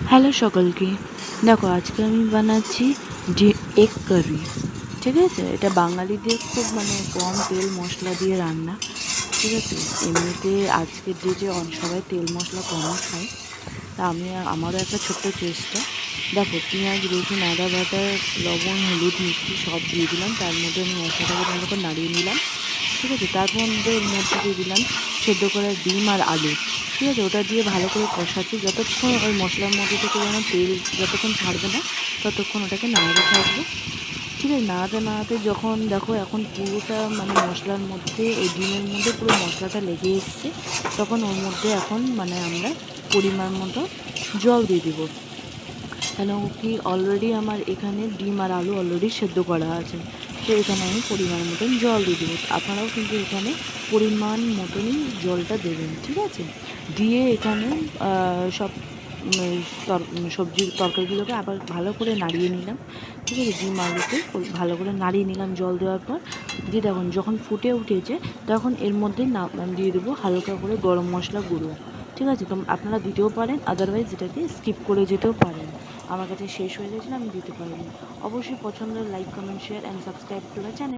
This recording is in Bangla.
হ্যালো সকলকে, দেখো আজকে আমি বানাচ্ছি এগ কারি। ঠিক আছে, এটা বাঙালিদের খুব কম তেল মশলা দিয়ে রান্না। ঠিক আছে, এমনিতে আজকের ডেটে সবাই তেল মশলা কমই খায়। তা আমারও একটা ছোট্ট চেষ্টা। দেখো, পেঁয়াজ রসুন আদা বাটা লবণ হলুদ মিষ্টি সব দিয়ে দিলাম। তার মধ্যে আমি মশলাটাকে ভালো করে নাড়িয়ে নিলাম। ঠিক আছে, তারপর এর মধ্যে দিয়ে দিলাম সেদ্ধ করা ডিম আর আলু। ঠিক আছে, ওটা দিয়ে ভালো করে কষাচ্ছি যতক্ষণ ওই মশলার মধ্যে থেকে যেন তেল যতক্ষণ ছাড়বে না ততক্ষণ ওটাকে নাড়াতে থাকবো। ঠিক আছে, নাড়াতে নাড়াতে যখন দেখো এখন পুরোটা মশলার মধ্যে ওই ডিমের মধ্যে পুরো মশলাটা লেগে এসছে, তখন ওর মধ্যে এখন আমরা পরিমাণ মতো জল দিয়ে দেবো। কেন কি অলরেডি আমার এখানে ডিম আর আলু অলরেডি সেদ্ধ করা আছে, তো এখানে আমি পরিমাণ মতন জল দিয়ে দেবো। আপনারাও কিন্তু এখানে পরিমাণ মতনই জলটা দেবেন। ঠিক আছে, দিয়ে এখানে সব সবজির তরকারিগুলোকে আবার ভালো করে নাড়িয়ে নিলাম। ঠিক আছে, ডিম আলুকে ভালো করে নাড়িয়ে নিলাম জল দেওয়ার পর। দিয়ে দেখুন যখন ফুটে উঠেছে তখন এর মধ্যে দিয়ে দেবো হালকা করে গরম মশলা গুঁড়ো। ঠিক আছে, তো আপনারা দিতেও পারেন, আদারওয়াইজ এটাকে স্কিপ করে যেতেও পারেন। আমার কাছে শেষ হয়ে গেছিলো, আমি দিতে পারিনি। অবশ্যই পছন্দ like comment share and subscribe to the channel.